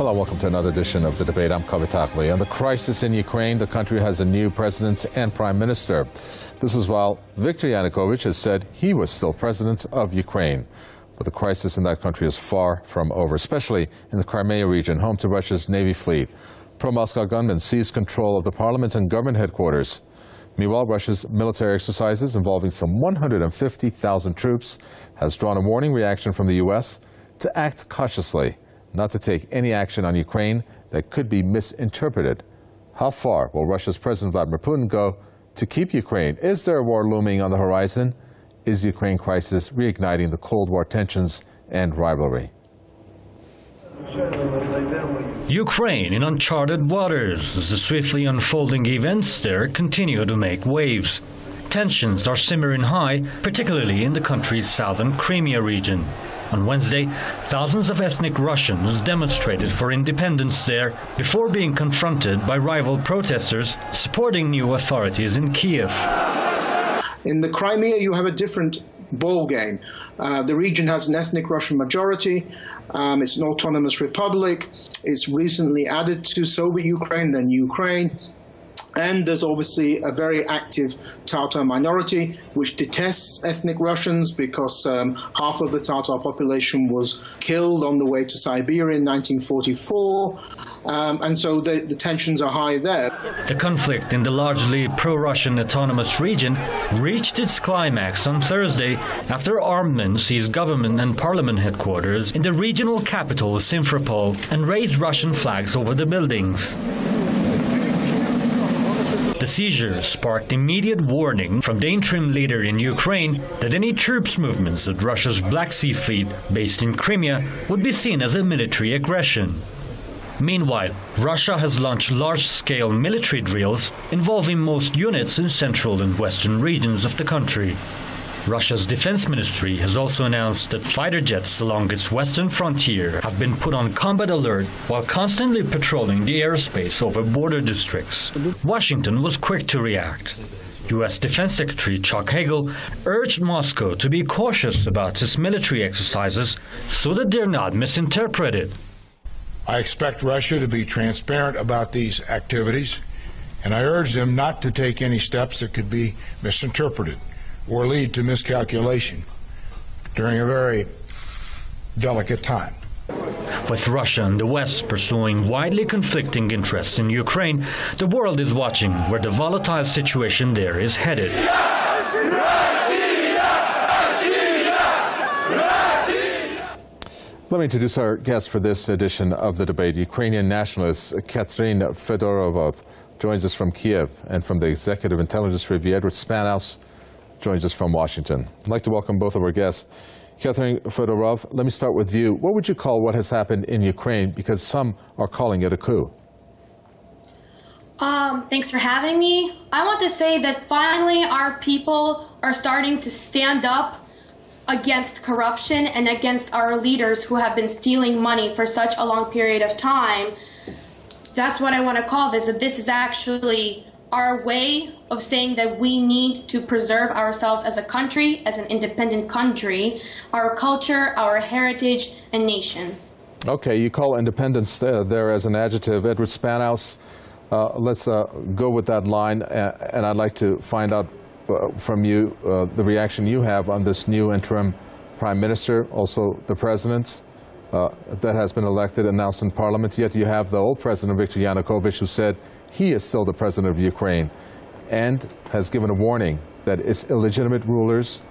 Hello, welcome to another edition of The Debate. I'm Galloway. On the crisis in Ukraine, the country has a new president and prime minister. This is while Viktor Yanukovych has said he was still president of Ukraine. But the crisis in that country is far from over, especially in the Crimea region, home to Russia's Navy fleet. Pro-Moscow gunmen seized control of the parliament and government headquarters. Meanwhile, Russia's military exercises involving some 150,000 troops has drawn a warning reaction from the U.S. to act cautiously, not to take any action on Ukraine that could be misinterpreted. How far will Russia's President Vladimir Putin go to keep Ukraine? Is there a war looming on the horizon? Is the Ukraine crisis reigniting the Cold War tensions and rivalry? Ukraine in uncharted waters as the swiftly unfolding events there continue to make waves. Tensions are simmering high, particularly in the country's southern Crimea region. On Wednesday, thousands of ethnic Russians demonstrated for independence there before being confronted by rival protesters supporting new authorities in Kiev. In the Crimea, you have a different ball game. The region has an ethnic Russian majority. It's an autonomous republic. It's recently added to Soviet Ukraine, then Ukraine. And there's obviously a very active Tatar minority which detests ethnic Russians because half of the Tatar population was killed on the way to Siberia in 1944. And so the tensions are high there. The conflict in the largely pro-Russian autonomous region reached its climax on Thursday after armed men seized government and parliament headquarters in the regional capital Simferopol and raised Russian flags over the buildings. The seizure sparked immediate warning from the interim leader in Ukraine that any troops movements at Russia's Black Sea Fleet based in Crimea would be seen as a military aggression. Meanwhile, Russia has launched large-scale military drills involving most units in central and western regions of the country. Russia's defense ministry has also announced that fighter jets along its western frontier have been put on combat alert while constantly patrolling the airspace over border districts. Washington was quick to react. U.S. Defense Secretary Chuck Hagel urged Moscow to be cautious about its military exercises so that they're not misinterpreted. I expect Russia to be transparent about these activities, and I urge them not to take any steps that could be misinterpreted or lead to miscalculation during a very delicate time. With Russia and the West pursuing widely conflicting interests in Ukraine, the world is watching where the volatile situation there is headed. Let me introduce our guest for this edition of The Debate. Ukrainian nationalist Katrin Fedorova joins us from Kiev, and from the Executive Intelligence Review, Edward Spanhouse joins us from Washington. I'd like to welcome both of our guests. Katrin Fedorov, let me start with you. What would you call what has happened in Ukraine? Because some are calling it a coup. Thanks for having me. I want to say that finally our people are starting to stand up against corruption and against our leaders who have been stealing money for such a long period of time. That's what I want to call this. That this is actually our way of saying that we need to preserve ourselves as a country, as an independent country, our culture, our heritage, and nation. Okay, you call independence there as an adjective. Edward Spanhouse, let's go with that line, and I'd like to find out from you the reaction you have on this new interim prime minister, also the president that has been elected, announced in parliament, yet you have the old president, Viktor Yanukovych, who said he is still the president of Ukraine and has given a warning that it's illegitimate rulers,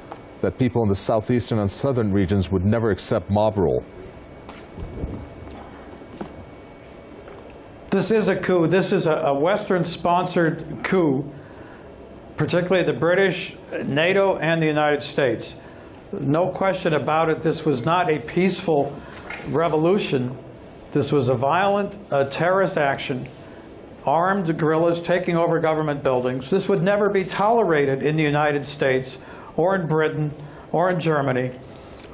that people in the southeastern and southern regions would never accept mob rule. This is a coup. This is a Western-sponsored coup, particularly the British, NATO, and the United States. No question about it. This was not a peaceful revolution. This was a violent terrorist action. Armed guerrillas taking over government buildings. This would never be tolerated in the United States or in Britain or in Germany.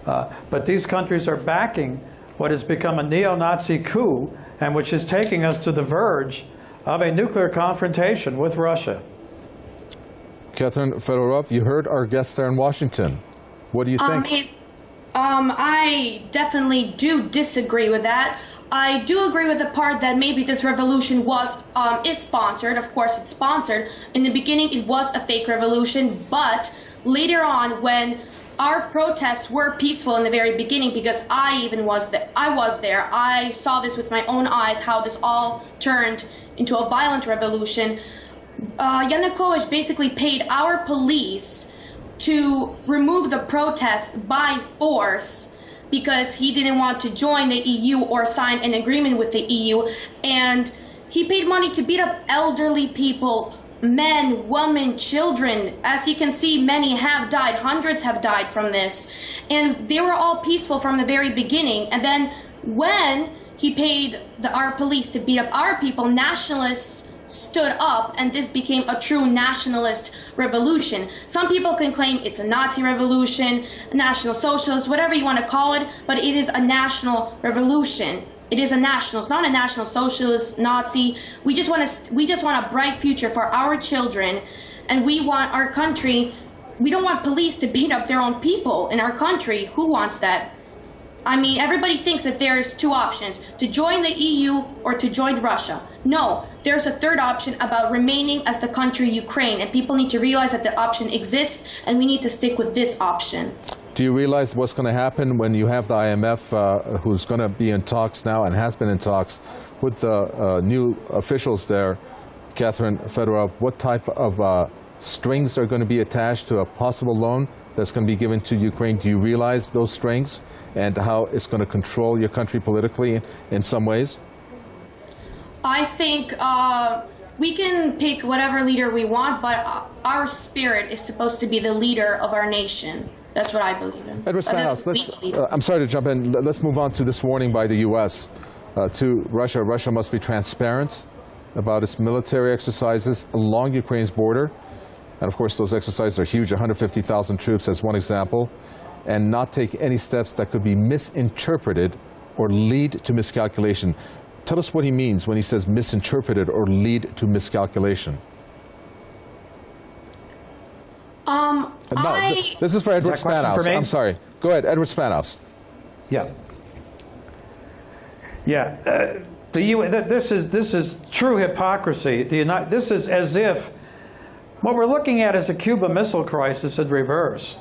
But these countries are backing what has become a neo-Nazi coup and which is taking us to the verge of a nuclear confrontation with Russia. Katrin Fedorov, you heard our guest there in Washington. What do you think? I definitely do disagree with that. I do agree with the part that maybe this revolution is sponsored. Of course, it's sponsored. In the beginning, it was a fake revolution, but later on, when our protests were peaceful in the very beginning, because I was there. I saw this with my own eyes, how this all turned into a violent revolution. Yanukovych basically paid our police to remove the protests by force because he didn't want to join the EU or sign an agreement with the EU. And he paid money to beat up elderly people, men, women, children. As you can see, many have died. Hundreds have died from this. And they were all peaceful from the very beginning. And then when he paid our police to beat up our people, nationalists stood up, and this became a true nationalist revolution. Some people can claim it's a Nazi revolution, a national socialist, whatever you want to call it, but it is a national revolution. It is a national. It's not a national socialist, Nazi. We just want a bright future for our children, and we want our country. We don't want police to beat up their own people in our country. Who wants that? I mean, everybody thinks that there's two options, to join the EU or to join Russia. No, there's a third option about remaining as the country Ukraine, and people need to realize that the option exists, and we need to stick with this option. Do you realize what's going to happen when you have the IMF, who's going to be in talks now and has been in talks with the new officials there, Catherine Fedorov? What type of strings are going to be attached to a possible loan that's going to be given to Ukraine? Do you realize those strings and how it's going to control your country politically in some ways? I think we can pick whatever leader we want, but our spirit is supposed to be the leader of our nation. That's what I believe in. Edward Spanos, I'm sorry to jump in. Let's move on to this warning by the U.S. To Russia. Russia must be transparent about its military exercises along Ukraine's border. And of course, those exercises are huge, 150,000 troops as one example, and not take any steps that could be misinterpreted or lead to miscalculation. Tell us what he means when he says misinterpreted or lead to miscalculation. No, this is for Edward Spanos. I'm sorry. Go ahead, Edward Spanos. Yeah. Yeah. This is true hypocrisy. This is as if what we're looking at is a Cuba Missile Crisis in reverse.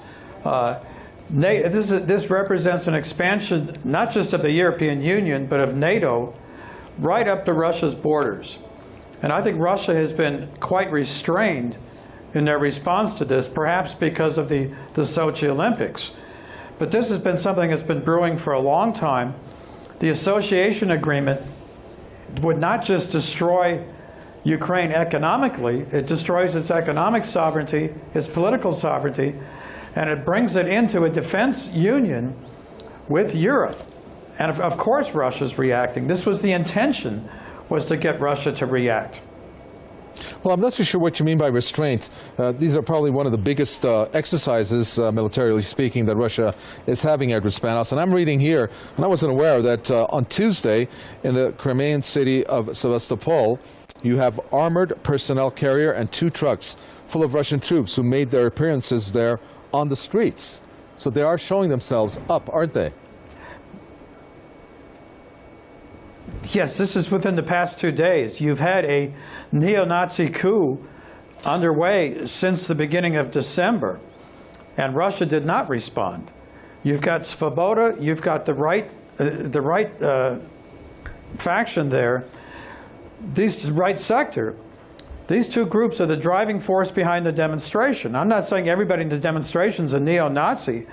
This represents an expansion not just of the European Union, but of NATO right up to Russia's borders. And I think Russia has been quite restrained in their response to this, perhaps because of the Sochi Olympics. But this has been something that's been brewing for a long time. The association agreement would not just destroy Ukraine economically, it destroys its economic sovereignty, its political sovereignty, and it brings it into a defense union with Europe. And of course Russia's reacting. This was the intention, was to get Russia to react. Well, I'm not too sure what you mean by restraint. These are probably one of the biggest exercises, militarily speaking, that Russia is having, Edward Spanos. And I'm reading here, and I wasn't aware that on Tuesday in the Crimean city of Sevastopol, you have armored personnel carrier and 2 trucks full of Russian troops who made their appearances there on the streets. So they are showing themselves up, aren't they? Yes, this is within the past 2 days. You've had a neo-Nazi coup underway since the beginning of December, and Russia did not respond. You've got Svoboda, you've got the right faction there, this right sector. These 2 groups are the driving force behind the demonstration. I'm not saying everybody in the demonstration is a neo-Nazi,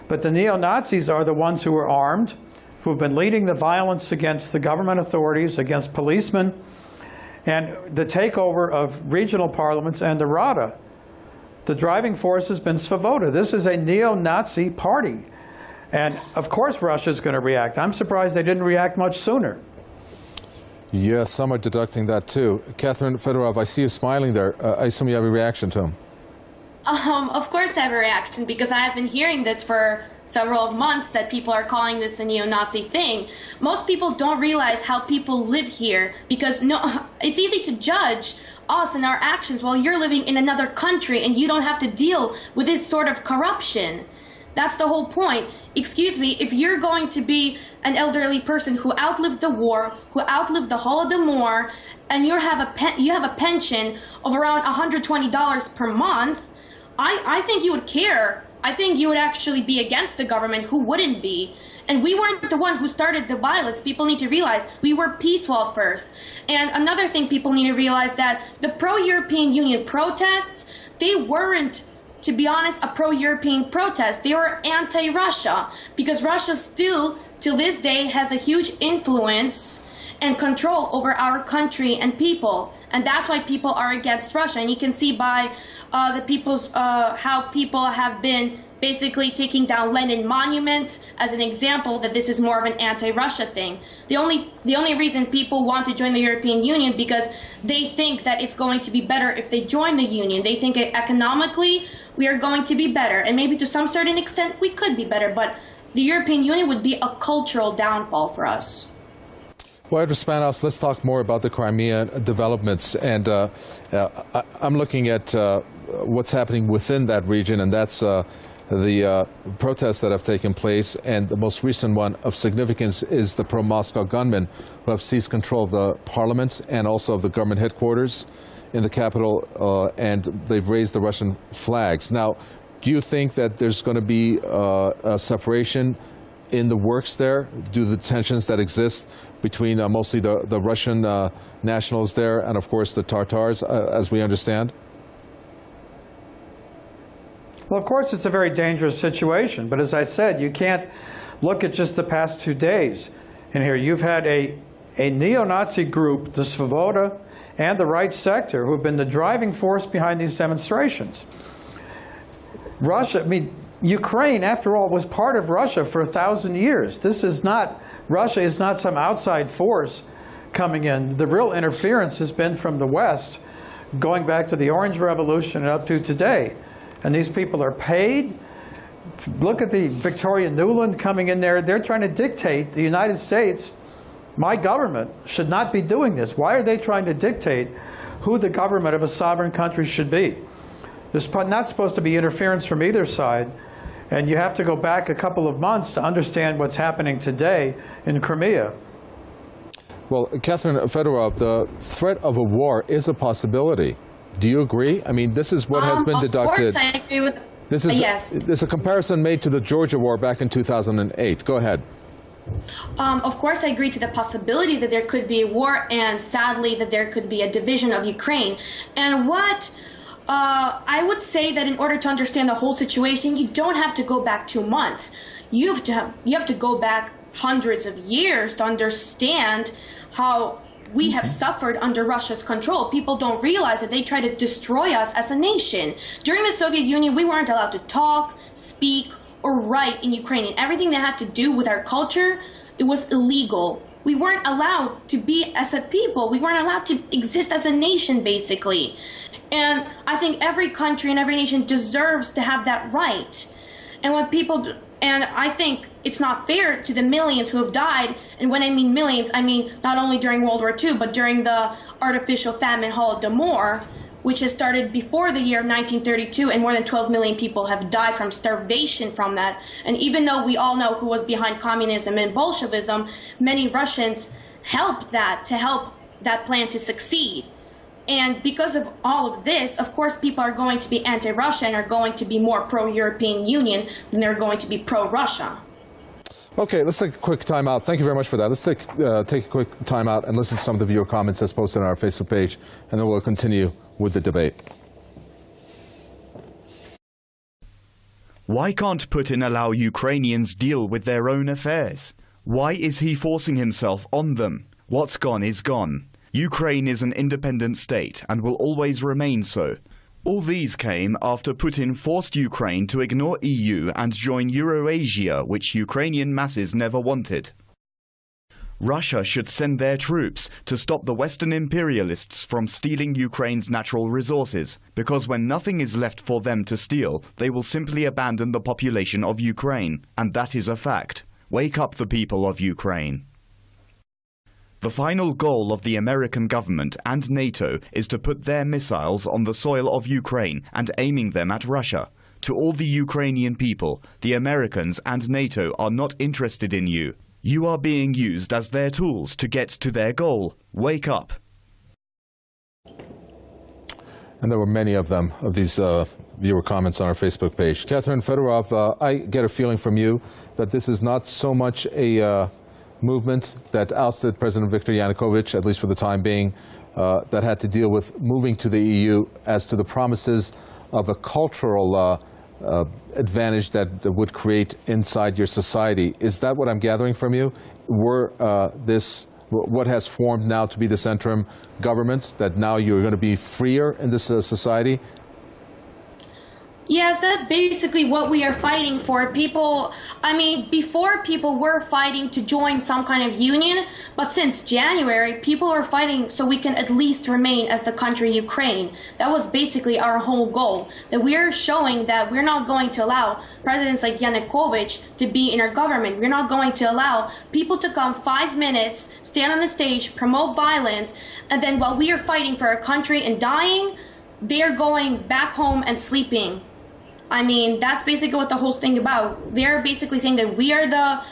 but the neo-Nazis are the ones who are armed, who've been leading the violence against the government authorities, against policemen, and the takeover of regional parliaments and the Rada. The driving force has been Svoboda. This is a neo-Nazi party. And of course Russia's going to react. I'm surprised they didn't react much sooner. Yes, some are deducting that too. Catherine Fedorov, I see you smiling there. I assume you have a reaction to him. Of course I have a reaction, because I have been hearing this for several months, that people are calling this a neo-Nazi thing. Most people don't realize how people live here, because it's easy to judge us and our actions while you're living in another country and you don't have to deal with this sort of corruption. That's the whole point. Excuse me, if you're going to be an elderly person who outlived the war, who outlived the Holodomor, and you have a pension of around $120 per month, I think you would care. I think you would actually be against the government. Who wouldn't be? And we weren't the one who started the violence. People need to realize we were peaceful at first. And another thing people need to realize, that the pro-European Union protests, they weren't, to be honest, a pro-European protest. They were anti-Russia, because Russia still, till this day, has a huge influence and control over our country and people. And that's why people are against Russia. And you can see by how people have been basically taking down Lenin monuments as an example that this is more of an anti-Russia thing. The only reason people want to join the European Union, because they think that it's going to be better if they join the Union. They think economically we are going to be better, and maybe to some certain extent we could be better, but the European Union would be a cultural downfall for us. Well, Edward Spanos, let's talk more about the Crimea developments. And I'm looking at what's happening within that region, and that's the protests that have taken place. And the most recent one of significance is the pro-Moscow gunmen who have seized control of the parliament and also of the government headquarters in the capital, and they've raised the Russian flags. Now, do you think that there's going to be a separation in the works there due to the tensions that exist between mostly the Russian nationals there and, of course, the Tatars, as we understand? Well, of course, it's a very dangerous situation. But as I said, you can't look at just the past 2 days. And here you've had a neo-Nazi group, the Svoboda, and the right sector, who have been the driving force behind these demonstrations. Russia, I mean, Ukraine, after all, was part of Russia for 1,000 years. This is not, Russia is not some outside force coming in. The real interference has been from the West, going back to the Orange Revolution and up to today. And these people are paid. Look at the Victoria Nuland coming in there. They're trying to dictate the United States. My government should not be doing this. Why are they trying to dictate who the government of a sovereign country should be? There's not supposed to be interference from either side. And you have to go back a couple of months to understand what's happening today in Crimea. Well, Catherine Fedorov, the threat of a war is a possibility. Do you agree? I mean, this is what has been deducted. Of course, I agree with. This is yes. There's a comparison made to the Georgia War back in 2008. Go ahead. Of course, I agree to the possibility that there could be a war, and sadly that there could be a division of Ukraine. And what I would say that in order to understand the whole situation, you don't have to go back 2 months. You have to go back hundreds of years to understand how we have suffered under Russia's control. People don't realize that they try to destroy us as a nation. During the Soviet Union, we weren't allowed to talk, speak, or write in Ukrainian. Everything that had to do with our culture, it was illegal. We weren't allowed to be as a people. We weren't allowed to exist as a nation, basically. And I think every country and every nation deserves to have that right. And when people and I think it's not fair to the millions who have died. And when I mean millions, I mean not only during World War II, but during the artificial famine Holodomor, which has started before the year of 1932, and more than 12 million people have died from starvation from that. And even though we all know who was behind communism and Bolshevism, many Russians helped that plan to succeed. And because of all of this, of course, people are going to be anti-Russia and are going to be more pro-European Union than they're going to be pro-Russia. Okay, let's take a quick time out. Thank you very much for that. Let's take a quick time out and listen to some of the viewer comments as posted on our Facebook page, and then we'll continue with the debate. Why can't Putin allow Ukrainians deal with their own affairs? Why is he forcing himself on them? What's gone is gone. Ukraine is an independent state and will always remain so. All these came after Putin forced Ukraine to ignore EU and join Eurasia, which Ukrainian masses never wanted. Russia should send their troops to stop the Western imperialists from stealing Ukraine's natural resources, because when nothing is left for them to steal, they will simply abandon the population of Ukraine. And that is a fact. Wake up, the people of Ukraine. The final goal of the American government and NATO is to put their missiles on the soil of Ukraine and aiming them at Russia. to all the Ukrainian people, the Americans and NATO are not interested in you. You are being used as their tools to get to their goal. Wake up. And there were many of them, of these viewer comments on our Facebook page. Catherine Fedorov, I get a feeling from you that this is not so much a movement that ousted President Viktor Yanukovych, at least for the time being, that had to deal with moving to the EU, as to the promises of a cultural advantage that would create inside your society. Is that what I'm gathering from you? What has formed now to be this interim government, that now you're going to be freer in this society? Yes, that's basically what we are fighting for. People, I mean, before people were fighting to join some kind of union, but since January, people are fighting so we can at least remain as the country Ukraine. That was basically our whole goal, that we are showing that we're not going to allow presidents like Yanukovych to be in our government. We're not going to allow people to come 5 minutes, stand on the stage, promote violence, and then while we are fighting for our country and dying, they're going back home and sleeping. I mean, that's basically what the whole thing about. They're basically saying that we are the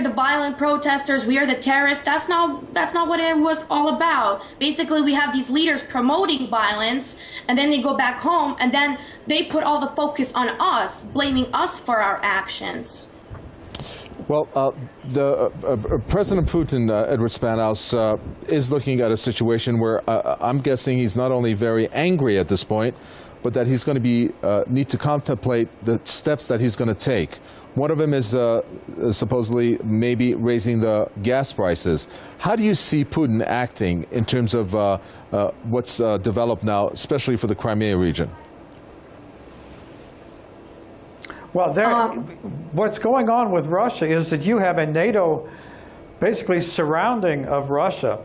violent protesters, we are the terrorists. That's not what it was all about. Basically, we have these leaders promoting violence, and then they go back home, and then they put all the focus on us, blaming us for our actions. Well, President Putin, Edward Spanos, is looking at a situation where I'm guessing he's not only very angry at this point, but that he's going to be need to contemplate the steps that he's going to take. One of them is supposedly maybe raising the gas prices. How do you see Putin acting in terms of what's developed now, especially for the Crimea region? Well, what's going on with Russia is that you have a NATO basically surrounding of Russia,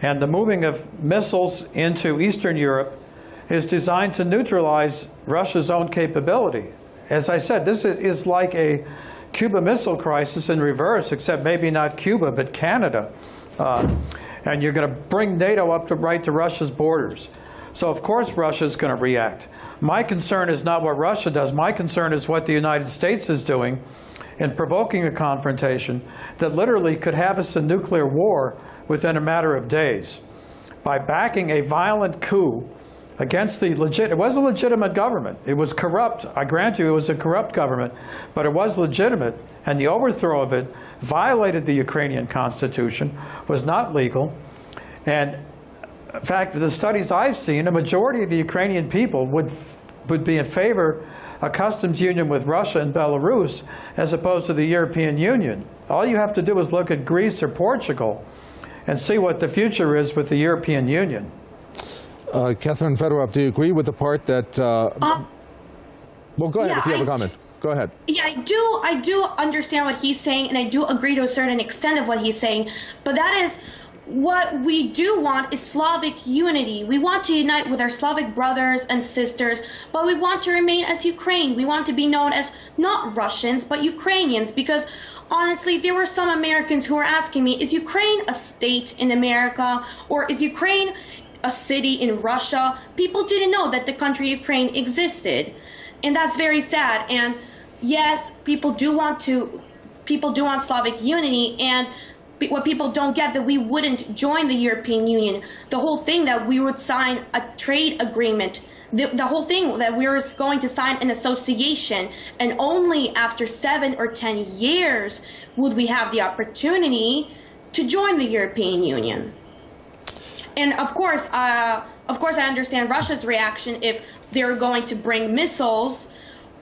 and the moving of missiles into Eastern Europe is designed to neutralize Russia's own capability. As I said, this is like a Cuba Missile Crisis in reverse, except maybe not Cuba, but Canada. And you're going to bring NATO up to right to Russia's borders. So of course Russia's going to react. My concern is not what Russia does. My concern is what the United States is doing in provoking a confrontation that literally could have us in nuclear war within a matter of days. By backing a violent coup against it was a legitimate government. It was corrupt. I grant you it was a corrupt government, but it was legitimate, and the overthrow of it violated the Ukrainian constitution, was not legal, and in fact, the studies I've seen, a majority of the Ukrainian people would be in favor of a customs union with Russia and Belarus as opposed to the European Union. All you have to do is look at Greece or Portugal and see what the future is with the European Union. Catherine Fedorov, do you agree with the part that... well, go ahead if you have a comment. Go ahead. Yeah, I do understand what he's saying, and I do agree to a certain extent of what he's saying, but that is... What we do want is Slavic unity. We want to unite with our Slavic brothers and sisters, but we want to remain as Ukraine. We want to be known as not Russians, but Ukrainians, because honestly, there were some Americans who were asking me, is Ukraine a state in America, or is Ukraine a city in Russia? People didn't know that the country Ukraine existed, and that's very sad. And yes, people do want Slavic unity, and what people don't get, that we wouldn't join the European Union. The whole thing that we would sign a trade agreement, the whole thing that we were going to sign an association, and only after 7 or 10 years would we have the opportunity to join the European Union. And of course I understand Russia's reaction if they're going to bring missiles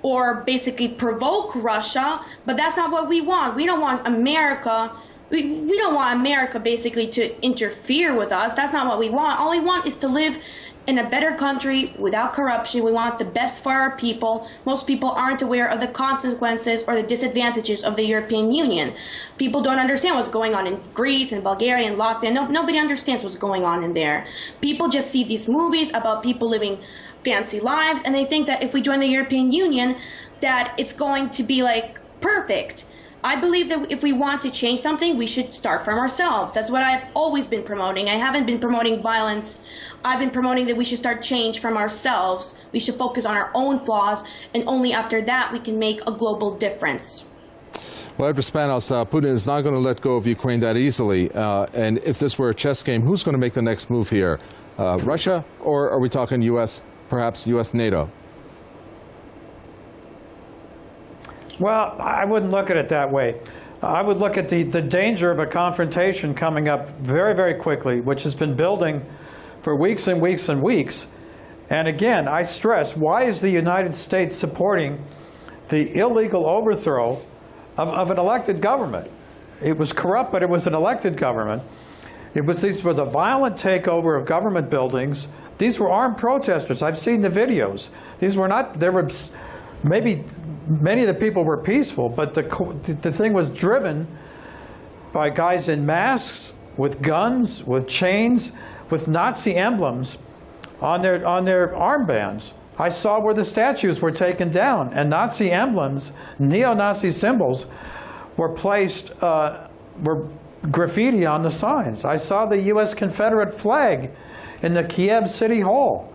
or basically provoke Russia, but that's not what we want. We don't want America. We don't want America basically to interfere with us. That's not what we want. All we want is to live in a better country without corruption. We want the best for our people. Most people aren't aware of the consequences or the disadvantages of the European Union. People don't understand what's going on in Greece and Bulgaria and Latvia. Nobody understands what's going on in there. People just see these movies about people living fancy lives, and they think that if we join the European Union, that it's going to be like perfect. I believe that if we want to change something, we should start from ourselves. That's what I've always been promoting. I haven't been promoting violence. I've been promoting that we should start change from ourselves. We should focus on our own flaws, and only after that we can make a global difference. Well, Edward Spanos, Putin is not going to let go of Ukraine that easily. And if this were a chess game, who's going to make the next move here? Russia, or are we talking U.S., perhaps U.S. NATO? Well, I wouldn't look at it that way. I would look at the danger of a confrontation coming up very, very quickly, which has been building for weeks and weeks and weeks. And again, I stress, why is the United States supporting the illegal overthrow of an elected government? It was corrupt, but it was an elected government. These were the violent takeover of government buildings. These were armed protesters. I've seen the videos. These were not, there were maybe many of the people were peaceful, but the thing was driven by guys in masks, with guns, with chains, with Nazi emblems on their armbands. I saw where the statues were taken down, and Nazi emblems, neo-Nazi symbols, were placed, were graffiti on the signs. I saw the U.S. Confederate flag in the Kiev City Hall,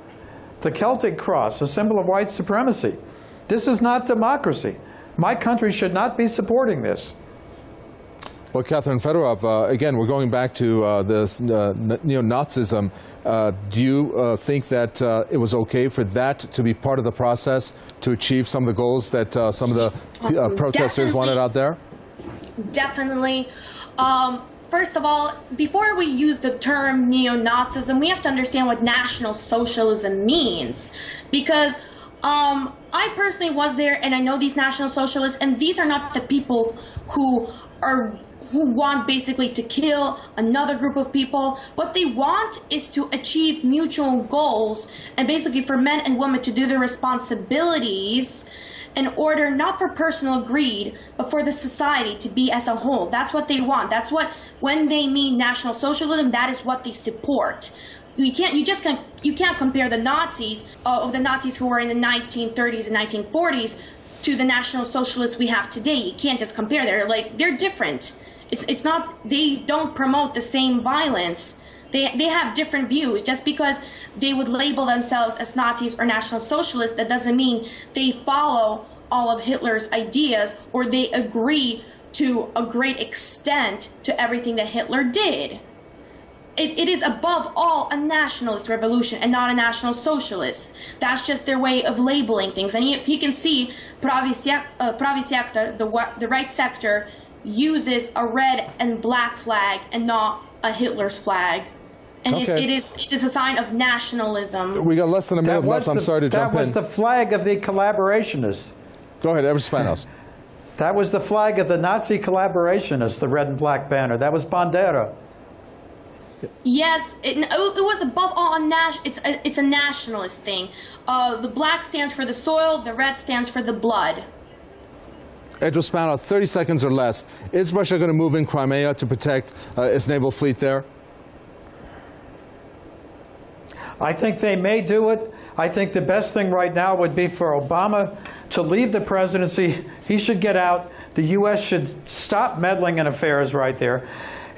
the Celtic cross, a symbol of white supremacy. This is not democracy. My country should not be supporting this. Well, Catherine Fedorov, again, we're going back to this neo-Nazism. Do you think that it was okay for that to be part of the process to achieve some of the goals that some of the protesters wanted out there? Definitely. First of all, before we use the term neo-Nazism, we have to understand what National Socialism means. Because I personally was there, and I know these National Socialists, and these are not the people who want basically to kill another group of people. What they want is to achieve mutual goals, and basically for men and women to do their responsibilities in order not for personal greed, but for the society to be as a whole. That's what they want. That's what, when they mean National Socialism, that is what they support. You can't compare the Nazis the Nazis who were in the 1930s and 1940s to the National Socialists we have today. You can't just compare. They're different. It's not, they don't promote the same violence. They have different views. Just because they would label themselves as Nazis or National Socialists, that doesn't mean they follow all of Hitler's ideas or they agree to a great extent to everything that Hitler did. It is above all a nationalist revolution and not a National Socialist. That's just their way of labeling things. And if you can see, Pravy Sektor, the right sector, uses a red and black flag and not a Hitler's flag. And okay. it is a sign of nationalism. We got less than a minute left. I'm sorry to jump in. That was the flag of the collaborationists. Go ahead, Edward Spanos. That was the flag of the Nazi collaborationists, the red and black banner. That was Bandera. Yes, it was above all it's a nationalist thing. The black stands for the soil, the red stands for the blood. Edward Spanos, 30 seconds or less. Is Russia going to move in Crimea to protect its naval fleet there? I think they may do it. I think the best thing right now would be for Obama to leave the presidency. He should get out. The U.S. should stop meddling in affairs right there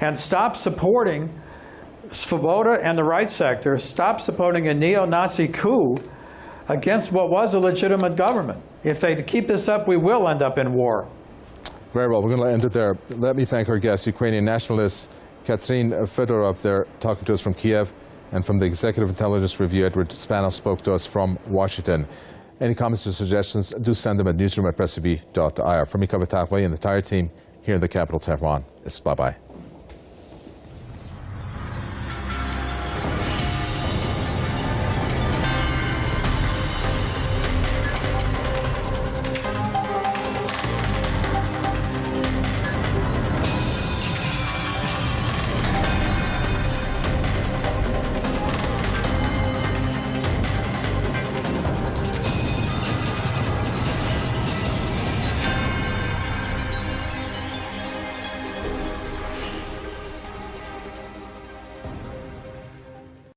and stop supporting Svoboda and the right sector, stop supporting a neo-Nazi coup against what was a legitimate government. If they keep this up, we will end up in war. Very well. We're going to end it there. Let me thank our guest, Ukrainian nationalist Catherine Fedorov, there talking to us from Kiev, and from the Executive Intelligence Review, Edward Spanos spoke to us from Washington. Any comments or suggestions, do send them at newsroom@presstv.ir. From me, Kaveh Takvay, and the entire team here in the capital, Tehran, it's bye-bye.